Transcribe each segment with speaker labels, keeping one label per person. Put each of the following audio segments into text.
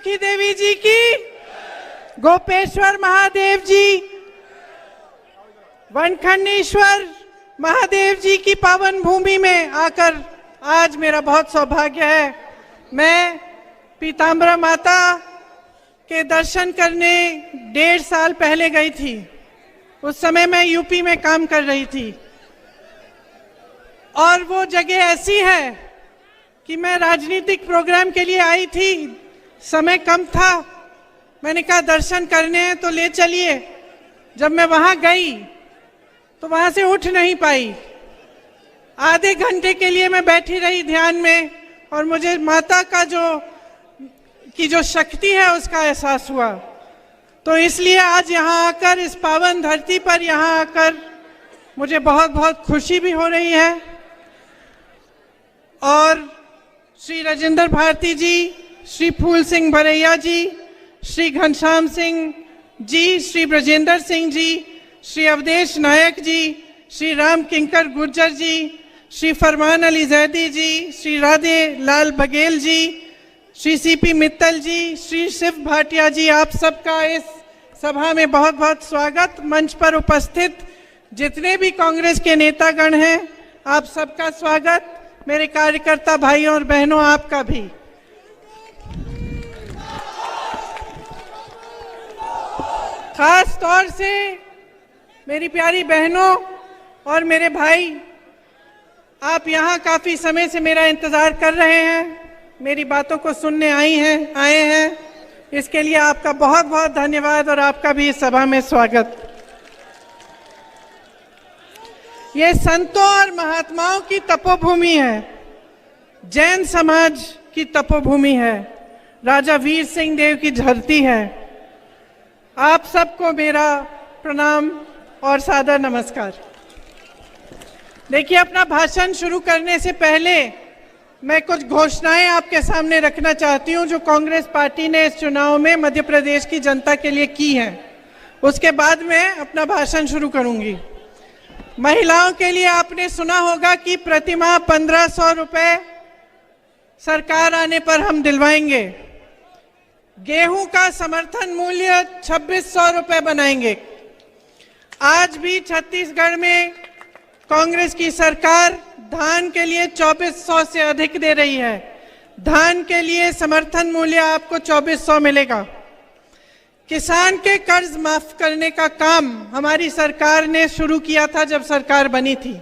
Speaker 1: कामाक्षी देवी जी की, गोपेश्वर महादेव जी, वनखंडेश्वर महादेव जी की पावन भूमि में आकर आज मेरा बहुत सौभाग्य है। मैं पीताम्बरा माता के दर्शन करने 1.5 साल पहले गई थी। उस समय मैं यूपी में काम कर रही थी और वो जगह ऐसी है कि मैं राजनीतिक प्रोग्राम के लिए आई थी, समय कम था, मैंने कहा दर्शन करने हैं तो ले चलिए। जब मैं वहां गई तो वहां से उठ नहीं पाई। आधे घंटे के लिए मैं बैठी रही ध्यान में और मुझे माता का जो शक्ति है उसका एहसास हुआ। तो इसलिए आज यहाँ आकर, इस पावन धरती पर यहाँ आकर मुझे बहुत बहुत खुशी भी हो रही है। और श्री राजेंद्र भारती जी, श्री फूल सिंह भरैया जी, श्री घनश्याम सिंह जी, श्री ब्रजेंद्र सिंह जी, श्री अवधेश नायक जी, श्री राम किंकर गुर्जर जी, श्री फरमान अली जैदी जी, श्री राधे लाल बघेल जी, श्री सीपी मित्तल जी, श्री शिव भाटिया जी, आप सबका इस सभा में बहुत बहुत स्वागत। मंच पर उपस्थित जितने भी कांग्रेस के नेतागण हैं, आप सबका स्वागत। मेरे कार्यकर्ता भाइयों और बहनों, आपका भी। खास तौर से मेरी प्यारी बहनों और मेरे भाई, आप यहाँ काफी समय से मेरा इंतजार कर रहे हैं, मेरी बातों को सुनने आए हैं। इसके लिए आपका बहुत बहुत धन्यवाद और आपका भी इस सभा में स्वागत। ये संतों और महात्माओं की तपोभूमि है, जैन समाज की तपोभूमि है, राजा वीर सिंह देव की धरती है। आप सबको मेरा प्रणाम और सादर नमस्कार। देखिए, अपना भाषण शुरू करने से पहले मैं कुछ घोषणाएं आपके सामने रखना चाहती हूं जो कांग्रेस पार्टी ने इस चुनाव में मध्य प्रदेश की जनता के लिए की हैं। उसके बाद मैं अपना भाषण शुरू करूंगी। महिलाओं के लिए आपने सुना होगा कि प्रतिमाह 1500 रुपए सरकार आने पर हम दिलवाएंगे। गेहूं का समर्थन मूल्य 2600 रुपए बनाएंगे। आज भी छत्तीसगढ़ में कांग्रेस की सरकार धान के लिए 2400 से अधिक दे रही है। धान के लिए समर्थन मूल्य आपको 2400 मिलेगा। किसान के कर्ज माफ करने का काम हमारी सरकार ने शुरू किया था जब सरकार बनी थी।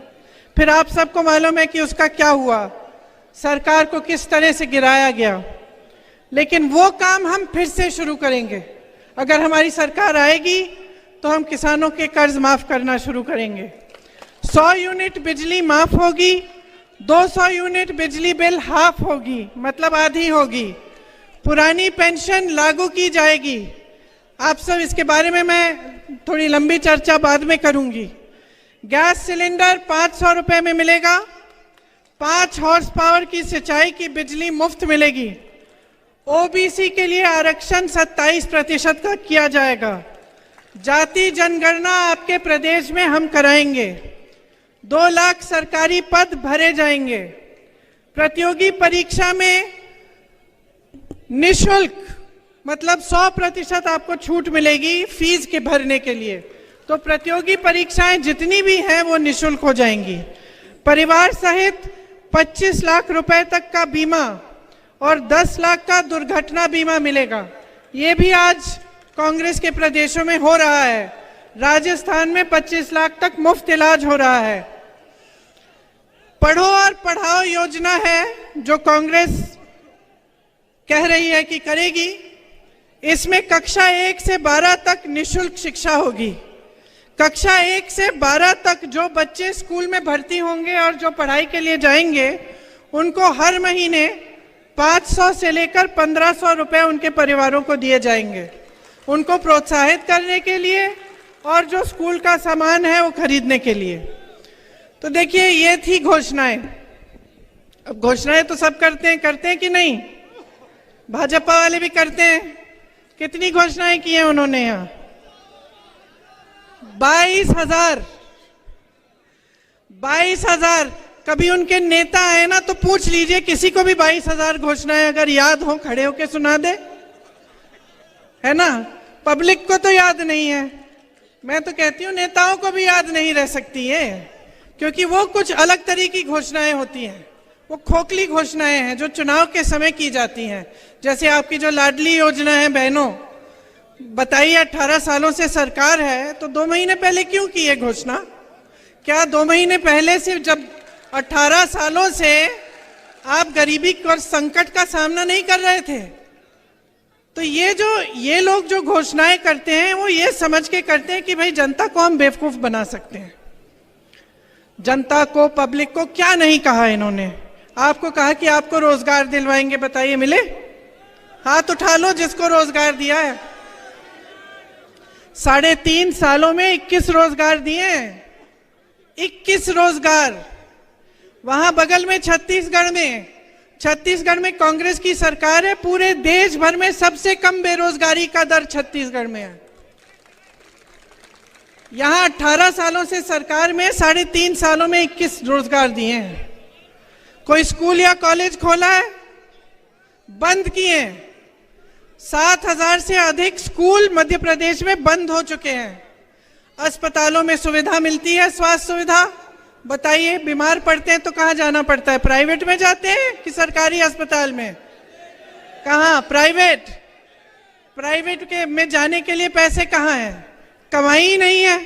Speaker 1: फिर आप सबको मालूम है कि उसका क्या हुआ, सरकार को किस तरह से गिराया गया। लेकिन वो काम हम फिर से शुरू करेंगे। अगर हमारी सरकार आएगी तो हम किसानों के कर्ज माफ करना शुरू करेंगे। 100 यूनिट बिजली माफ होगी, 200 यूनिट बिजली बिल हाफ होगी, मतलब आधी होगी। पुरानी पेंशन लागू की जाएगी। आप सब इसके बारे में मैं थोड़ी लंबी चर्चा बाद में करूंगी। गैस सिलेंडर 500 रुपए में मिलेगा। 5 हॉर्स पावर की सिंचाई की बिजली मुफ्त मिलेगी। ओबीसी के लिए आरक्षण 27% का किया जाएगा। जाति जनगणना आपके प्रदेश में हम कराएंगे। 2 लाख सरकारी पद भरे जाएंगे। प्रतियोगी परीक्षा में निशुल्क, मतलब 100% आपको छूट मिलेगी फीस के भरने के लिए। तो प्रतियोगी परीक्षाएं जितनी भी हैं वो निशुल्क हो जाएंगी। परिवार सहित 25 लाख रुपए तक का बीमा और 10 लाख का दुर्घटना बीमा मिलेगा। ये भी आज कांग्रेस के प्रदेशों में हो रहा है। राजस्थान में 25 लाख तक मुफ्त इलाज हो रहा है। पढ़ो और पढ़ाओ योजना है जो कांग्रेस कह रही है कि करेगी। इसमें कक्षा 1 से 12 तक निशुल्क शिक्षा होगी। कक्षा 1 से 12 तक जो बच्चे स्कूल में भर्ती होंगे और जो पढ़ाई के लिए जाएंगे, उनको हर महीने 500 से लेकर 1500 रुपए उनके परिवारों को दिए जाएंगे, उनको प्रोत्साहित करने के लिए और जो स्कूल का सामान है वो खरीदने के लिए। तो देखिए, ये थी घोषणाएं। अब घोषणाएं तो सब करते हैं कि नहीं? भाजपा वाले भी करते हैं। कितनी घोषणाएं की हैं उन्होंने यहाँ? 22,000। कभी उनके नेता आए ना तो पूछ लीजिए, किसी को भी 22,000 घोषणाएं अगर याद हो, खड़े होके सुना दे। है ना। पब्लिक को तो याद नहीं है, मैं तो कहती हूँ नेताओं को भी याद नहीं रह सकती है, क्योंकि वो कुछ अलग तरह की घोषणाएं होती हैं, वो खोखली घोषणाएं हैं जो चुनाव के समय की जाती हैं। जैसे आपकी जो लाडली योजना है बहनों, बताइए 18 सालों से सरकार है तो 2 महीने पहले क्यों की है घोषणा? क्या 2 महीने पहले से, जब 18 सालों से आप गरीबी और संकट का सामना नहीं कर रहे थे? तो ये लोग जो घोषणाएं करते हैं वो ये समझ के करते हैं कि भाई जनता को हम बेवकूफ बना सकते हैं। जनता को, पब्लिक को क्या नहीं कहा इन्होंने? आपको कहा कि आपको रोजगार दिलवाएंगे, बताइए मिले? हाथ उठा लो जिसको रोजगार दिया है। 3.5 सालों में 21 रोजगार दिए हैं, 21 रोजगार। वहां बगल में छत्तीसगढ़ में कांग्रेस की सरकार है, पूरे देश भर में सबसे कम बेरोजगारी का दर छत्तीसगढ़ में है। यहां 18 सालों से सरकार में 3.5 सालों में 21 रोजगार दिए हैं। कोई स्कूल या कॉलेज खोला है? बंद किए। 7,000 से अधिक स्कूल मध्य प्रदेश में बंद हो चुके हैं। अस्पतालों में सुविधा मिलती है, स्वास्थ्य सुविधा, बताइए बीमार पड़ते हैं तो कहाँ जाना पड़ता है? प्राइवेट में जाते हैं कि सरकारी अस्पताल में? कहाँ? प्राइवेट के में जाने के लिए पैसे कहाँ हैं? कमाई ही नहीं है।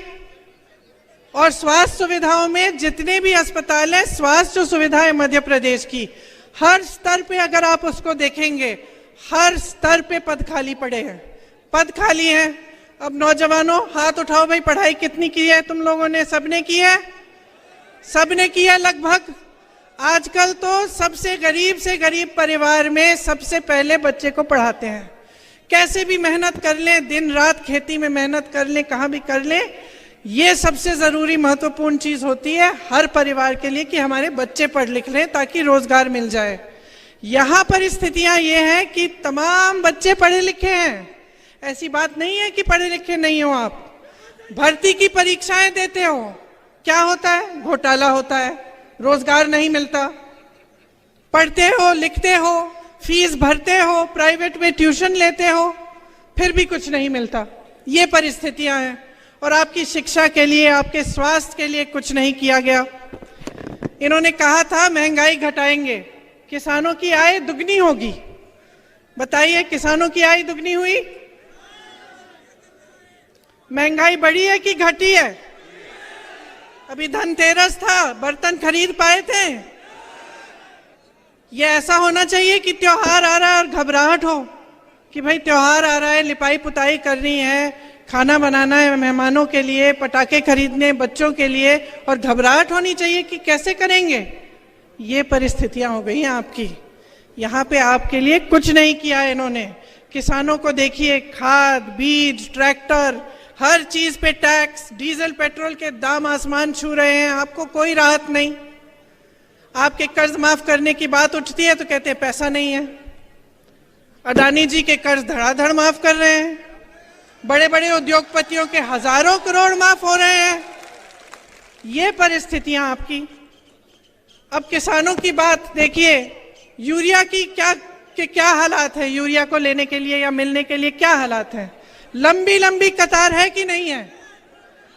Speaker 1: और स्वास्थ्य सुविधाओं में जितने भी अस्पताल हैं, स्वास्थ्य सुविधा है मध्य प्रदेश की, हर स्तर पे अगर आप उसको देखेंगे, हर स्तर पे पद खाली पड़े हैं, पद खाली हैं। अब नौजवानों हाथ उठाओ भाई, पढ़ाई कितनी की है तुम लोगों ने? सबने की है, सबने किया लगभग। आजकल तो सबसे गरीब से गरीब परिवार में सबसे पहले बच्चे को पढ़ाते हैं। कैसे भी मेहनत कर लें, दिन रात खेती में मेहनत कर लें, कहाँ भी कर लें, ये सबसे जरूरी महत्वपूर्ण चीज होती है हर परिवार के लिए कि हमारे बच्चे पढ़ लिख लें ताकि रोजगार मिल जाए। यहाँ परिस्थितियां ये हैं कि तमाम बच्चे पढ़े लिखे हैं, ऐसी बात नहीं है कि पढ़े लिखे नहीं हो आप। भर्ती की परीक्षाएं देते हो, क्या होता है? घोटाला होता है, रोजगार नहीं मिलता। पढ़ते हो, लिखते हो, फीस भरते हो, प्राइवेट में ट्यूशन लेते हो, फिर भी कुछ नहीं मिलता। ये परिस्थितियां हैं। और आपकी शिक्षा के लिए, आपके स्वास्थ्य के लिए कुछ नहीं किया गया। इन्होंने कहा था महंगाई घटाएंगे, किसानों की आय दुगनी होगी। बताइए किसानों की आय दुगनी हुई? महंगाई बढ़ी है कि घटी है? अभी धनतेरस था, बर्तन खरीद पाए थे? ये ऐसा होना चाहिए कि त्योहार आ रहा है और घबराहट हो कि भाई त्योहार आ रहा है, लिपाई पुताई करनी है, खाना बनाना है मेहमानों के लिए, पटाखे खरीदने बच्चों के लिए, और घबराहट होनी चाहिए कि कैसे करेंगे। ये परिस्थितियां हो गई हैं आपकी। यहाँ पे आपके लिए कुछ नहीं किया है इन्होंने। किसानों को देखिए, खाद, बीज, ट्रैक्टर, हर चीज पे टैक्स, डीजल पेट्रोल के दाम आसमान छू रहे हैं, आपको कोई राहत नहीं। आपके कर्ज माफ करने की बात उठती है तो कहते हैं पैसा नहीं है। अडानी जी के कर्ज धड़ाधड़ माफ कर रहे हैं, बड़े बड़े उद्योगपतियों के हजारों करोड़ माफ हो रहे हैं। ये परिस्थितियां आपकी। अब किसानों की बात देखिए, यूरिया की क्या हालात है? यूरिया को लेने के लिए या मिलने के लिए क्या हालात है? लंबी लंबी कतार है कि नहीं है?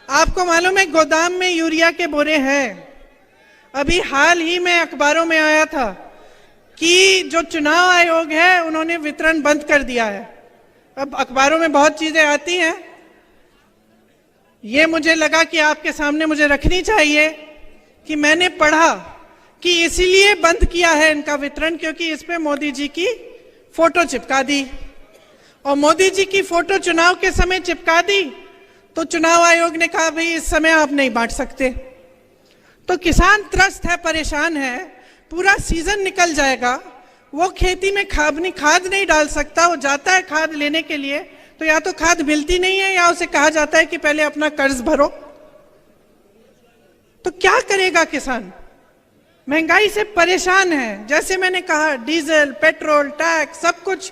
Speaker 1: आपको मालूम है गोदाम में यूरिया के बोरे हैं। अभी हाल ही में अखबारों में आया था कि जो चुनाव आयोग है उन्होंने वितरण बंद कर दिया है। अब अखबारों में बहुत चीजें आती हैं, ये मुझे लगा कि आपके सामने मुझे रखनी चाहिए कि मैंने पढ़ा कि इसीलिए बंद किया है इनका वितरण क्योंकि इस पे मोदी जी की फोटो चिपका दी, और मोदी जी की फोटो चुनाव के समय चिपका दी तो चुनाव आयोग ने कहा भाई इस समय आप नहीं बांट सकते। तो किसान त्रस्त है, परेशान है, पूरा सीजन निकल जाएगा, वो खेती में खाद नहीं डाल सकता। वो जाता है खाद लेने के लिए तो या तो खाद मिलती नहीं है या उसे कहा जाता है कि पहले अपना कर्ज भरो। तो क्या करेगा किसान? महंगाई से परेशान है। जैसे मैंने कहा, डीजल, पेट्रोल, टैक्स, सब कुछ,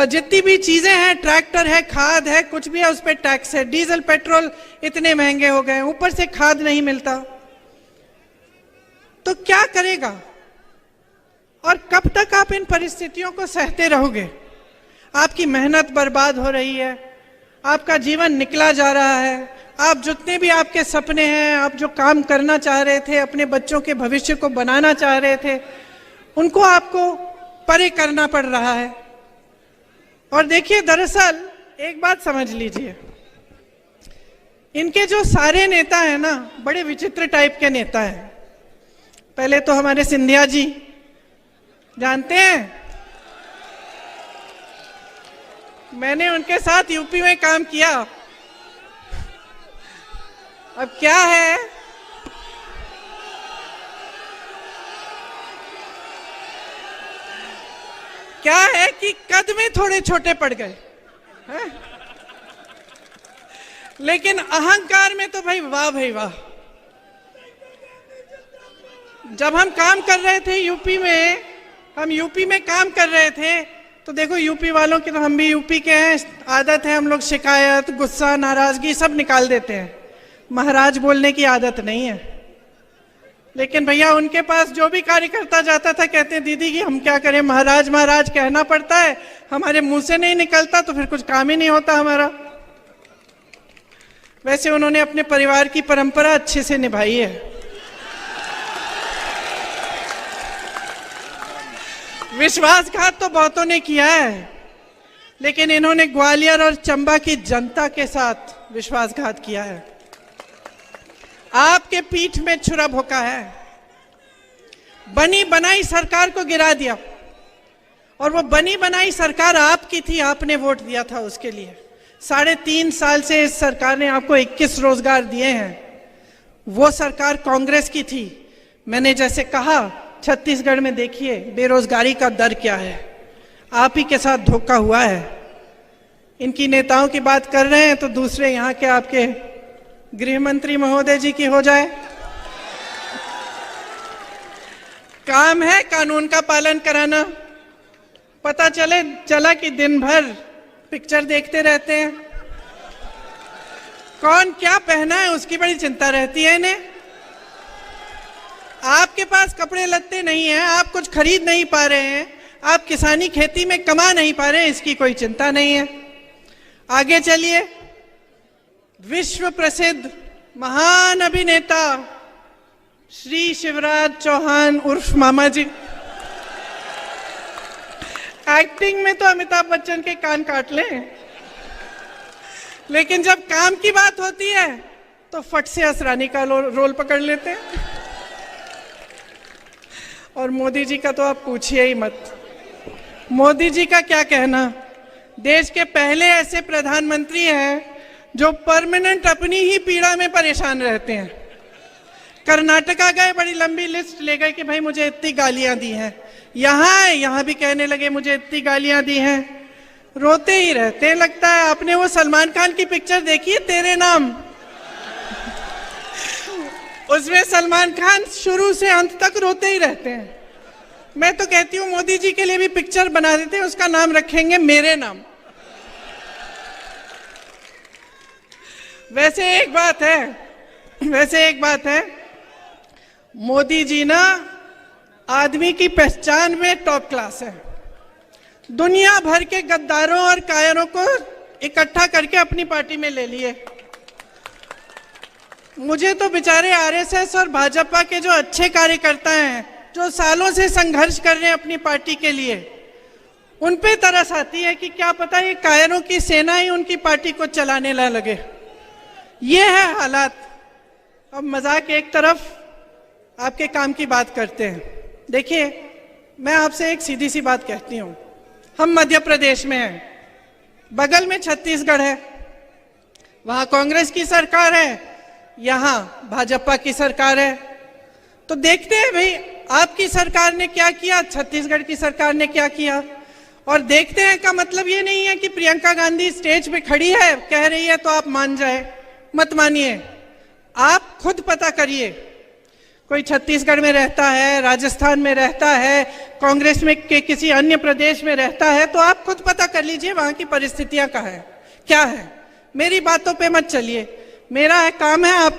Speaker 1: जितनी भी चीजें हैं, ट्रैक्टर है, खाद है, कुछ भी है उस पर टैक्स है। डीजल पेट्रोल इतने महंगे हो गए, ऊपर से खाद नहीं मिलता। तो क्या करेगा? और कब तक आप इन परिस्थितियों को सहते रहोगे? आपकी मेहनत बर्बाद हो रही है, आपका जीवन निकला जा रहा है। आप जितने भी आपके सपने हैं, आप जो काम करना चाह रहे थे, अपने बच्चों के भविष्य को बनाना चाह रहे थे, उनको आपको परे करना पड़ रहा है। और देखिए, दरअसल एक बात समझ लीजिए, इनके जो सारे नेता हैं ना, बड़े विचित्र टाइप के नेता हैं। पहले तो हमारे सिंधिया जी, जानते हैं, मैंने उनके साथ यूपी में काम किया। अब क्या है कि कद में थोड़े छोटे पड़ गए हैं? लेकिन अहंकार में तो भाई वाह। जब हम काम कर रहे थे यूपी में काम कर रहे थे, तो देखो यूपी वालों की, तो हम भी यूपी के हैं, आदत है, हम लोग शिकायत, गुस्सा, नाराजगी सब निकाल देते हैं। महाराज बोलने की आदत नहीं है। लेकिन भैया, उनके पास जो भी कार्यकर्ता जाता था, कहते हैं दीदी कि हम क्या करें, महाराज महाराज कहना पड़ता है, हमारे मुंह से नहीं निकलता तो फिर कुछ काम ही नहीं होता हमारा। वैसे उन्होंने अपने परिवार की परंपरा अच्छे से निभाई है। विश्वासघात तो बहुतों ने किया है, लेकिन इन्होंने ग्वालियर और चंबा की जनता के साथ विश्वासघात किया है। आपके पीठ में छुरा भोंका है, बनी बनाई सरकार को गिरा दिया। और वो बनी बनाई सरकार आपकी थी, आपने वोट दिया था उसके लिए। 3.5 साल से इस सरकार ने आपको 21 रोजगार दिए हैं। वो सरकार कांग्रेस की थी। मैंने जैसे कहा, छत्तीसगढ़ में देखिए बेरोजगारी का दर क्या है, आप ही के साथ धोखा हुआ है। इनकी नेताओं की बात कर रहे हैं तो दूसरे यहाँ के आपके गृह मंत्री महोदय जी की हो जाए। काम है कानून का पालन कराना। पता चला कि दिन भर पिक्चर देखते रहते हैं, कौन क्या पहना है उसकी बड़ी चिंता रहती है इन्हें। आपके पास कपड़े लत्ते नहीं हैं, आप कुछ खरीद नहीं पा रहे हैं, आप किसानी खेती में कमा नहीं पा रहे हैं, इसकी कोई चिंता नहीं है। आगे चलिए, विश्व प्रसिद्ध महान अभिनेता श्री शिवराज चौहान उर्फ मामा जी, एक्टिंग में तो अमिताभ बच्चन के कान काट लें, लेकिन जब काम की बात होती है तो फट से असरानी का रोल पकड़ लेते हैं। और मोदी जी का तो आप पूछिए ही मत। मोदी जी का क्या कहना, देश के पहले ऐसे प्रधानमंत्री हैं जो परमानेंट अपनी ही पीड़ा में परेशान रहते हैं। कर्नाटका गए, बड़ी लंबी लिस्ट ले गए कि भाई मुझे इतनी गालियां दी हैं। यहाँ भी कहने लगे मुझे इतनी गालियां दी हैं, रोते ही रहते हैं। लगता है आपने वो सलमान खान की पिक्चर देखी है, तेरे नाम? उसमें सलमान खान शुरू से अंत तक रोते ही रहते हैं। मैं तो कहती हूँ मोदी जी के लिए भी पिक्चर बना देते हैं, उसका नाम रखेंगे मेरे नाम। वैसे एक बात है, मोदी जी ना आदमी की पहचान में टॉप क्लास है। दुनिया भर के गद्दारों और कायरों को इकट्ठा करके अपनी पार्टी में ले लिए। मुझे तो बेचारे आरएसएस और भाजपा के जो अच्छे कार्यकर्ता हैं, जो सालों से संघर्ष कर रहे हैं अपनी पार्टी के लिए, उन पे तरस आती है कि क्या पता ये कायरों की सेना ही उनकी पार्टी को चलाने ना लगे। ये है हालात। अब मजाक एक तरफ, आपके काम की बात करते हैं। देखिए, मैं आपसे एक सीधी सी बात कहती हूँ, हम मध्य प्रदेश में हैं, बगल में छत्तीसगढ़ है, वहां कांग्रेस की सरकार है, यहाँ भाजपा की सरकार है। तो देखते हैं भाई आपकी सरकार ने क्या किया, छत्तीसगढ़ की सरकार ने क्या किया, और देखते हैं का मतलब ये नहीं है कि प्रियंका गांधी स्टेज पे खड़ी है कह रही है तो आप मान जाए। मत मानिए, आप खुद पता करिए। कोई छत्तीसगढ़ में रहता है, राजस्थान में रहता है, कांग्रेस में के किसी अन्य प्रदेश में रहता है, तो आप खुद पता कर लीजिए वहां की परिस्थितियां क्या है। मेरी बातों पे मत चलिए, मेरा काम है आप